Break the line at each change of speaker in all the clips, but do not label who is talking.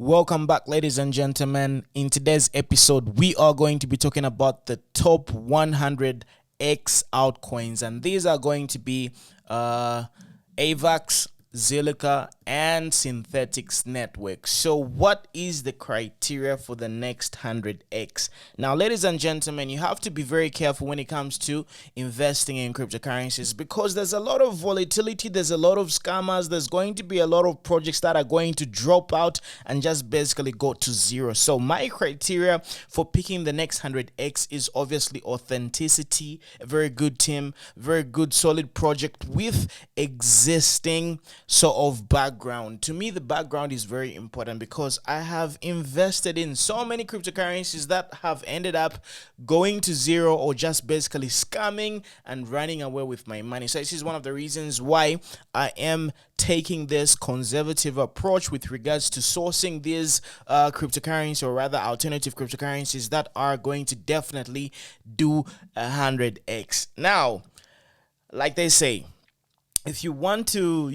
Welcome back, ladies and gentlemen. In today's episode, we are going to be talking about the top 100x altcoins, and these are going to be AVAX, ZILLIQA, and Synthetix network. So what is the criteria for the next 100x? Now, ladies and gentlemen, you have to be very careful when it comes to investing in cryptocurrencies because there's a lot of volatility, there's a lot of scammers, there's going to be a lot of projects that are going to drop out and just basically go to zero. So my criteria for picking the next 100x is obviously authenticity, a very good team, very good solid project with existing sort of background. To me, the background is very important because I have invested in so many cryptocurrencies that have ended up going to zero or just basically scamming and running away with my money. So this is one of the reasons why I am taking this conservative approach with regards to sourcing these cryptocurrencies, or rather alternative cryptocurrencies that are going to definitely do 100x. Now, like they say, if you want to,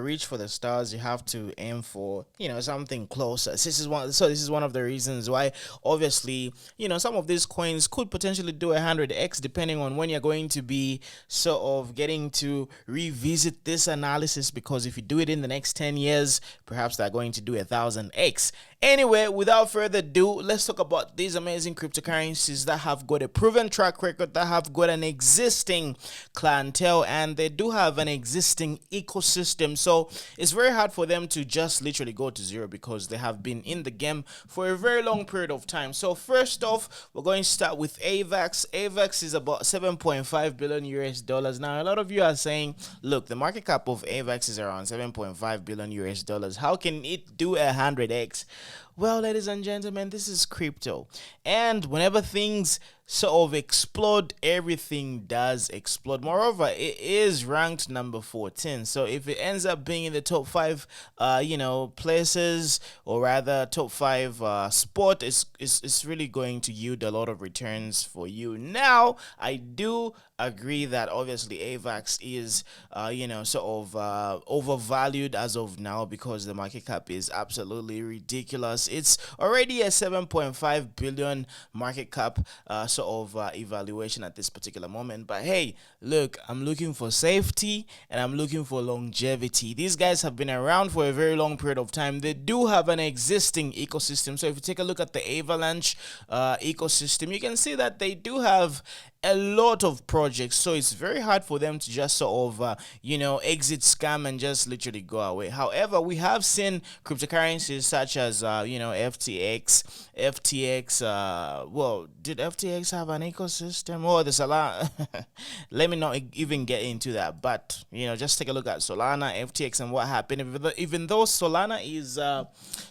reach for the stars, you have to aim for, something closer. This is one of the reasons why, obviously, some of these coins could potentially do 100x depending on when you're going to be sort of getting to revisit this analysis. Because if you do it in the next 10 years, perhaps they're going to do 1,000x. Anyway, without further ado, let's talk about these amazing cryptocurrencies that have got a proven track record, that have got an existing clientele, and they do have an existing ecosystem. So it's very hard for them to just literally go to zero because they have been in the game for a very long period of time. So first off, we're going to start with AVAX. AVAX is about 7.5 billion US dollars. Now, a lot of you are saying, look, the market cap of AVAX is around 7.5 billion US dollars. How can it do 100x? Well, ladies and gentlemen, this is crypto, and whenever things sort of explode, everything does explode. Moreover, it is ranked number 14, so if it ends up being in the top 5 places, or rather top 5 spot, it's really going to yield a lot of returns for you. Now, I do agree that obviously AVAX is overvalued as of now because the market cap is absolutely ridiculous. It's already a 7.5 billion market cap evaluation at this particular moment. But hey, look, I'm looking for safety and I'm looking for longevity. These guys have been around for a very long period of time. They do have an existing ecosystem. So if you take a look at the Avalanche ecosystem, you can see that they do have a lot of projects, so it's very hard for them to just sort of exit, scam, and just literally go away. However, we have seen cryptocurrencies such as FTX. Well, did FTX have an ecosystem? Oh, there's a lot. Let me not even get into that, but just take a look at Solana, FTX, and what happened. Even though Solana is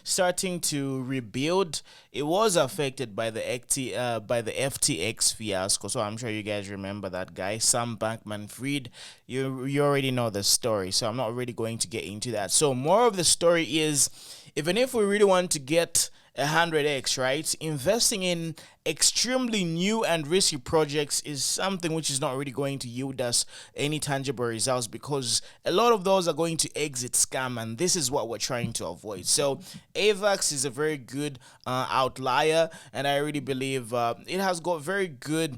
starting to rebuild, it was affected by the FTX fiasco. So I'm sure you guys remember that guy, Sam Bankman-Fried. You already know the story, so I'm not really going to get into that. So more of the story is, even if we really want to get 100x, right, investing in extremely new and risky projects is something which is not really going to yield us any tangible results, because a lot of those are going to exit, scam, and this is what we're trying to avoid. So AVAX is a very good outlier, and I really believe it has got very good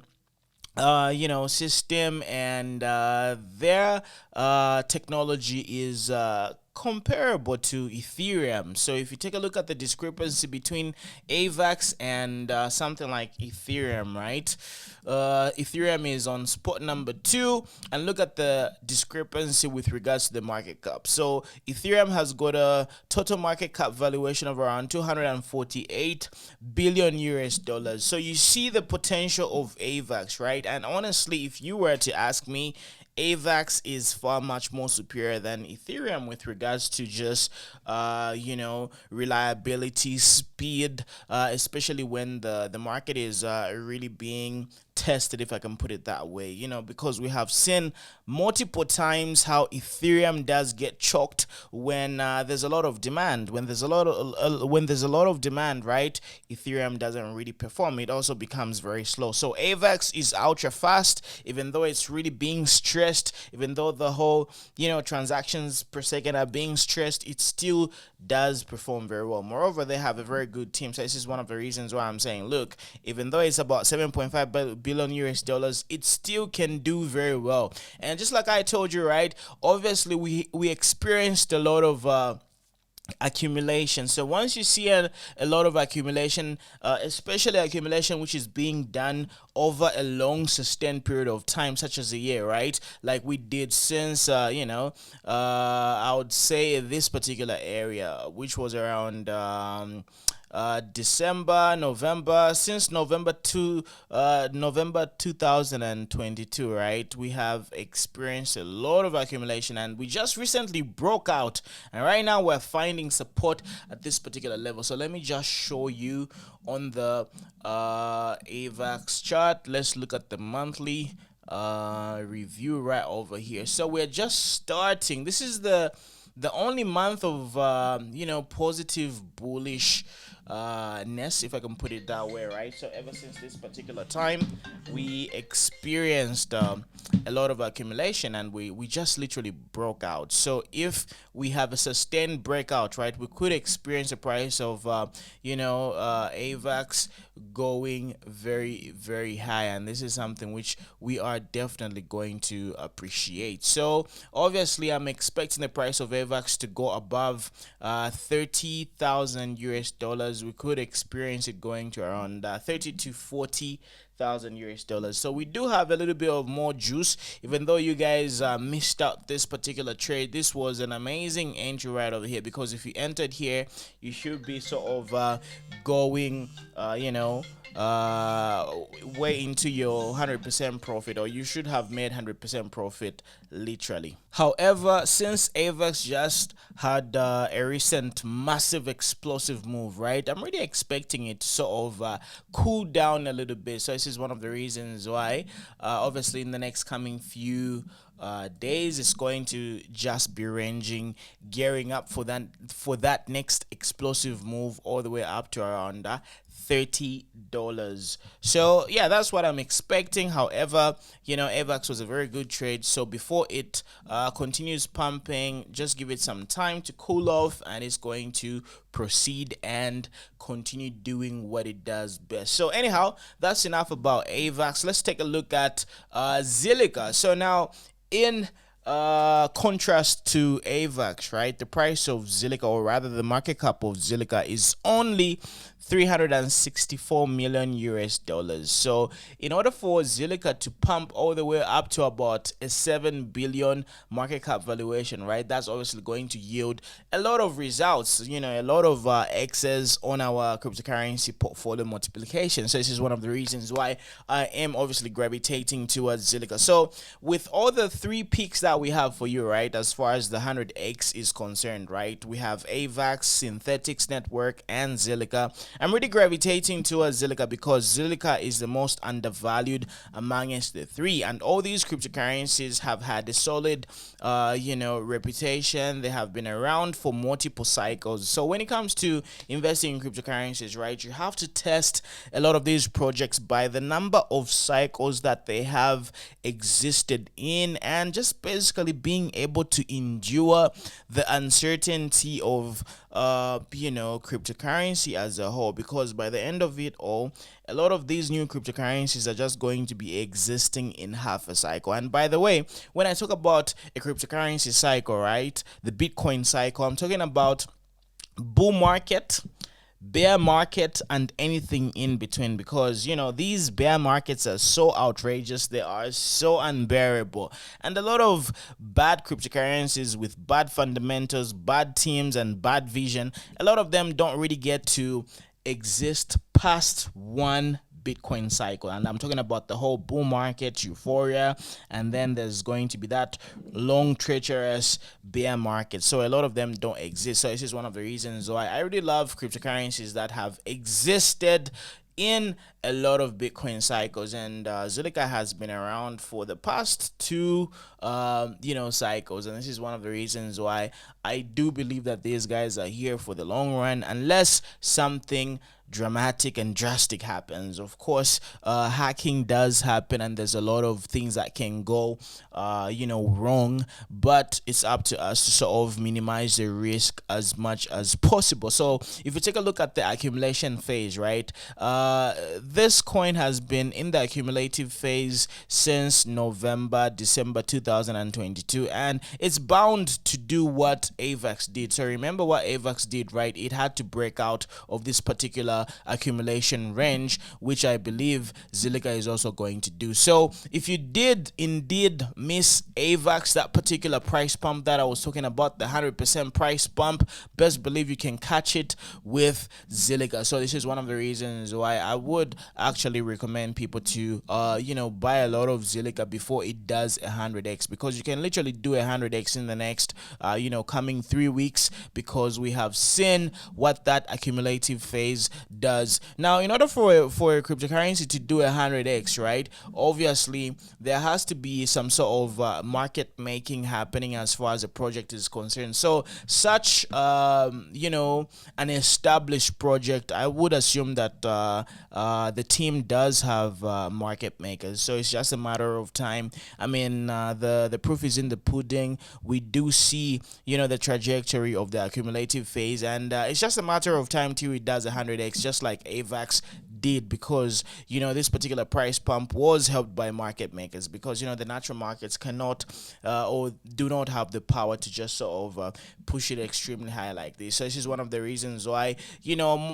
system, and their technology is comparable to Ethereum. So if you take a look at the discrepancy between AVAX and something like Ethereum, right? Ethereum is on spot number 2, and look at the discrepancy with regards to the market cap. So Ethereum has got a total market cap valuation of around 248 billion US dollars. So you see the potential of AVAX, right? And honestly, if you were to ask me, AVAX is far much more superior than Ethereum with regards to just reliability, speed, especially when the market is really being tested, if I can put it that way, because we have seen multiple times how Ethereum does get choked when there's a lot of demand. When there's a lot of demand, right, Ethereum doesn't really perform. It also becomes very slow. So AVAX is ultra fast, even though it's really being stressed, even though the whole transactions per second are being stressed, it still does perform very well. Moreover, they have a very good team. So this is one of the reasons why I'm saying, look, even though it's about 7.5 billion US dollars, it still can do very well. And just like I told you, right, obviously we experienced a lot of accumulation. So once you see a lot of accumulation, especially accumulation which is being done over a long sustained period of time, such as a year, right, like we did since I would say this particular area, which was around December, November, since November 2022, right, we have experienced a lot of accumulation, and we just recently broke out, and right now we're finding support at this particular level. So let me just show you on the AVAX chart. Let's look at the monthly review right over here. So we're just starting. This is the only month of positive bullish ness, if I can put it that way, right? So ever since this particular time, we experienced a lot of accumulation, and we just literally broke out. So if we have a sustained breakout, right, we could experience a price of AVAX going very, very high, and this is something which we are definitely going to appreciate. So obviously I'm expecting the price of AVAX to go above 30,000 US dollars. We could experience it going to around 30 to 40,000 US dollars. So we do have a little bit of more juice, even though you guys missed out this particular trade. This was an amazing entry right over here, because if you entered here, you should be sort of going way into your 100% profit, or you should have made 100% profit literally. However, since AVAX just had a recent massive explosive move, right, I'm really expecting it to sort of cool down a little bit. So this is one of the reasons why obviously in the next coming few days it's going to just be ranging, gearing up for that next explosive move all the way up to around $30. So yeah, that's what I'm expecting. However, AVAX was a very good trade, so before it continues pumping, just give it some time to cool off, and it's going to proceed and continue doing what it does best. So anyhow, that's enough about AVAX. Let's take a look at ZILLIQA. So now, in contrast to AVAX, right, the price of ZILLIQA, or rather the market cap of ZILLIQA, is only 364 million US dollars. So in order for ZILLIQA to pump all the way up to about a 7 billion market cap valuation, right, that's obviously going to yield a lot of results, a lot of excess on our cryptocurrency portfolio multiplication. So this is one of the reasons why I am obviously gravitating towards ZILLIQA. So with all the three peaks that we have for you, right, as far as the 100x is concerned, right, we have AVAX, Synthetix network, and ZILLIQA. I'm really gravitating towards ZILLIQA because ZILLIQA is the most undervalued amongst the three, and all these cryptocurrencies have had a solid reputation. They have been around for multiple cycles. So when it comes to investing in cryptocurrencies, right, you have to test a lot of these projects by the number of cycles that they have existed in, and just basically being able to endure the uncertainty of cryptocurrency as a whole, because by the end of it all, a lot of these new cryptocurrencies are just going to be existing in half a cycle. And by the way, when I talk about a cryptocurrency cycle, right, the Bitcoin cycle, I'm talking about bull market, bear market, and anything in between, because these bear markets are so outrageous, they are so unbearable, and a lot of bad cryptocurrencies with bad fundamentals, bad teams, and bad vision, a lot of them don't really get to exist past one Bitcoin cycle. And I'm talking about the whole bull market euphoria, and then there's going to be that long treacherous bear market. So a lot of them don't exist. So this is one of the reasons why I really love cryptocurrencies that have existed in a lot of Bitcoin cycles, and ZILLIQA has been around for the past two cycles, and this is one of the reasons why I do believe that these guys are here for the long run, unless something dramatic and drastic happens. Of course, hacking does happen, and there's a lot of things that can go wrong, but it's up to us to sort of minimize the risk as much as possible. So if you take a look at the accumulation phase, right, this coin has been in the accumulative phase since December 2022, and it's bound to do what AVAX did. So remember what AVAX did, right? It had to break out of this particular accumulation range, which I believe ZILLIQA is also going to do. So if you did indeed miss AVAX, that particular price pump that I was talking about, the 100% price pump, best believe you can catch it with ZILLIQA. So this is one of the reasons why I would actually recommend people to buy a lot of ZILLIQA before it does 100x, because you can literally do 100x in the next coming 3 weeks, because we have seen what that accumulative phase does. Now, in order for a cryptocurrency to do 100x, right, obviously there has to be some sort of market making happening as far as a project is concerned. So such an established project, I would assume that the team does have market makers, so it's just a matter of time. I mean, the proof is in the pudding. We do see the trajectory of the accumulative phase, and it's just a matter of time till it does 100x, just like AVAX did, because this particular price pump was helped by market makers, because the natural markets cannot or do not have the power to just sort of push it extremely high like this. So this is one of the reasons why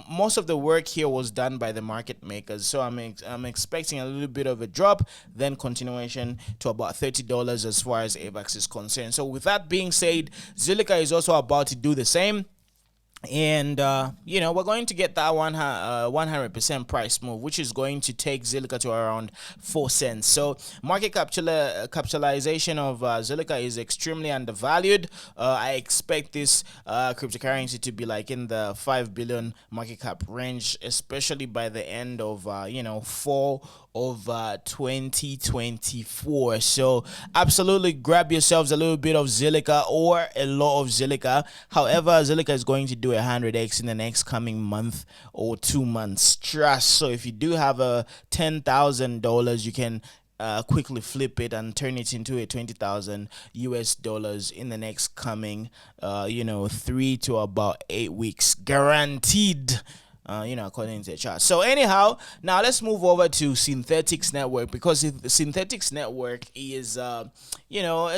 most of the work here was done by the market makers. So I'm expecting a little bit of a drop, then continuation to about $30 as far as AVAX is concerned. So with that being said, ZILLIQA is also about to do the same. And we're going to get that 100% price move, which is going to take ZILLIQA to around 4 cents. So market capitalization of ZILLIQA is extremely undervalued. I expect this cryptocurrency to be like in the 5 billion market cap range, especially by the end of fall of 2024. So absolutely grab yourselves a little bit of ZILLIQA or a lot of ZILLIQA. However, ZILLIQA is going to do 100x in the next coming month or 2 months. Trust. So if you do have a $10,000, you can quickly flip it and turn it into a $20,000 in the next coming 3 to about 8 weeks, guaranteed. According to the chart. So anyhow, now let's move over to Synthetix network, because the Synthetix network is a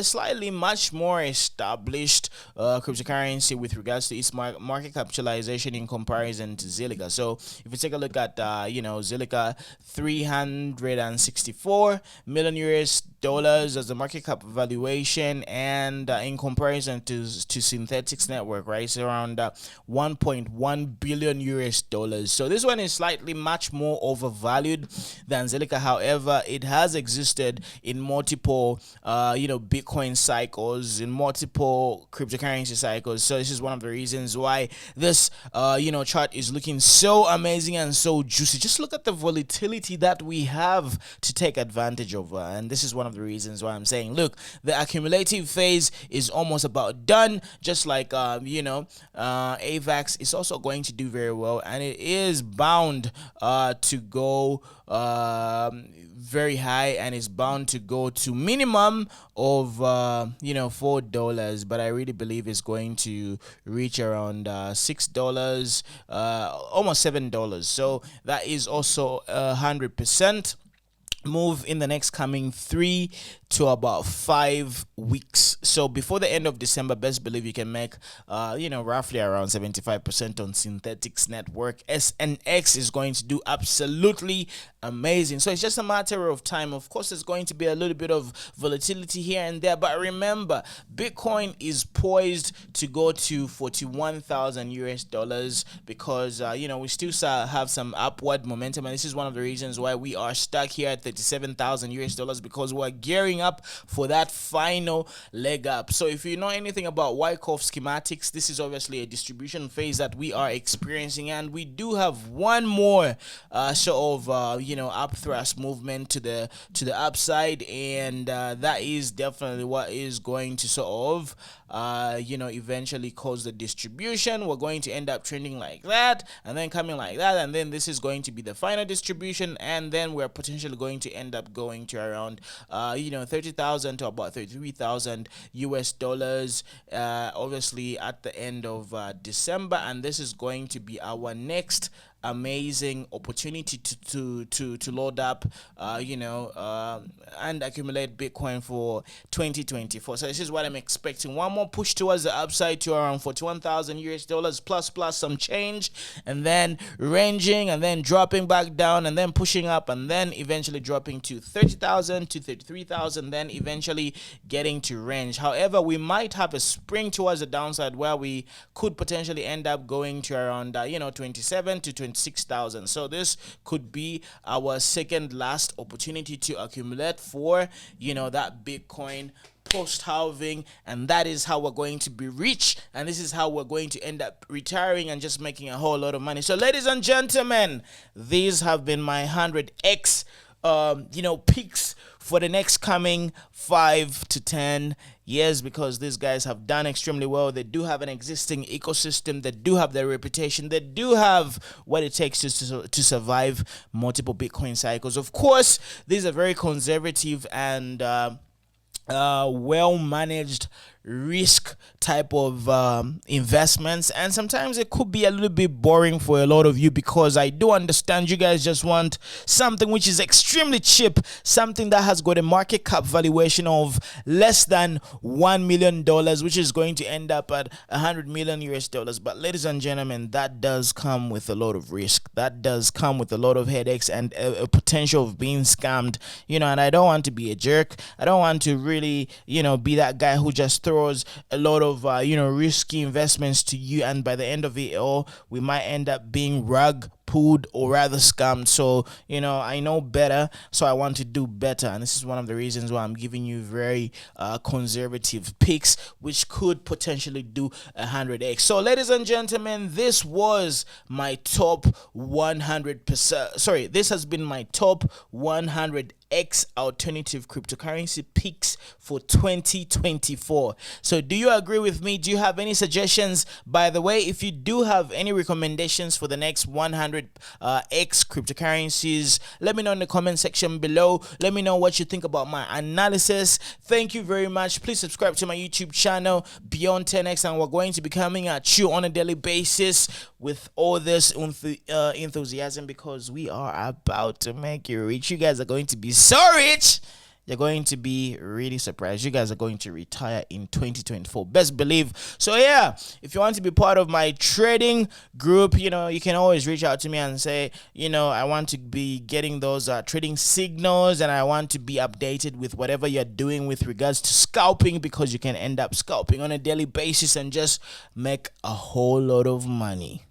slightly much more established cryptocurrency with regards to its market capitalization in comparison to ZILLIQA. So if you take a look at ZILLIQA, 364 million US dollars as the market cap valuation, and in comparison to Synthetix network, right, it's around 1.1 billion US dollars. So this one is slightly much more overvalued than ZILLIQA. However, it has existed in multiple Bitcoin cycles, in multiple cryptocurrency cycles. So this is one of the reasons why this chart is looking so amazing and so juicy. Just look at the volatility that we have to take advantage of, and this is one of the reasons why I'm saying, look, the accumulative phase is almost about done. Just like AVAX is also going to do very well, and it is bound to go very high, and is bound to go to minimum of $4, but I really believe it's going to reach around $6, almost $7. So that is also 100% move in the next coming 3 to about 5 weeks. So before the end of December, best believe you can make roughly around 75% on Synthetix network. SNX is going to do absolutely amazing. So it's just a matter of time. Of course, there's going to be a little bit of volatility here and there, but remember, Bitcoin is poised to go to 41,000 US dollars, because we still have some upward momentum, and this is one of the reasons why we are stuck here at 37,000 US dollars, because we're gearing coming up for that final leg up. So if you know anything about Wyckoff schematics, this is obviously a distribution phase that we are experiencing, and we do have one more sort of up thrust movement to the upside, and that is definitely what is going to sort of eventually cause the distribution. We're going to end up trending like that, and then coming like that, and then this is going to be the final distribution, and then we're potentially going to end up going to around 30,000 to about 33,000 US dollars, obviously at the end of December, and this is going to be our next amazing opportunity to load up and accumulate Bitcoin for 2024. So this is what I'm expecting. One more push towards the upside to around 41,000 US dollars plus some change, and then ranging, and then dropping back down, and then pushing up, and then eventually dropping to 30,000 to 33,000, then eventually getting to range. However, we might have a spring towards the downside where we could potentially end up going to around 27 to 26,000. So this could be our second last opportunity to accumulate for that Bitcoin post halving, and that is how we're going to be rich, and this is how we're going to end up retiring and just making a whole lot of money. So ladies and gentlemen, these have been my 100x picks for the next coming 5 to 10 years, because these guys have done extremely well. They do have an existing ecosystem, they do have their reputation, they do have what it takes to survive multiple Bitcoin cycles. Of course, these are very conservative and well managed risk type of investments, and sometimes it could be a little bit boring for a lot of you, because I do understand you guys just want something which is extremely cheap, something that has got a market cap valuation of less than $1 million, which is going to end up at 100 million US dollars. But ladies and gentlemen, that does come with a lot of risk, that does come with a lot of headaches, and a potential of being scammed, and I don't want to be a jerk. I don't want to really be that guy who just throws a lot of risky investments to you, and by the end of it all, we might end up being rug pulled, or rather scammed. So I know better, so I want to do better, and this is one of the reasons why I'm giving you very conservative picks which could potentially do 100x. So ladies and gentlemen, this was my top 100%, sorry, this has been my top 100x alternative cryptocurrency picks for 2024. So do you agree with me? Do you have any suggestions? By the way, if you do have any recommendations for the next 100x cryptocurrencies, let me know in the comment section below. Let me know what you think about my analysis. Thank you very much. Please subscribe to my YouTube channel, Beyond 10x, and we're going to be coming at you on a daily basis with all this enthusiasm, because we are about to make you rich. You guys are going to be so rich, you're going to be really surprised. You guys are going to retire in 2024, best believe. So yeah, if you want to be part of my trading group, you can always reach out to me and say, I want to be getting those trading signals, and I want to be updated with whatever you're doing with regards to scalping, because you can end up scalping on a daily basis and just make a whole lot of money.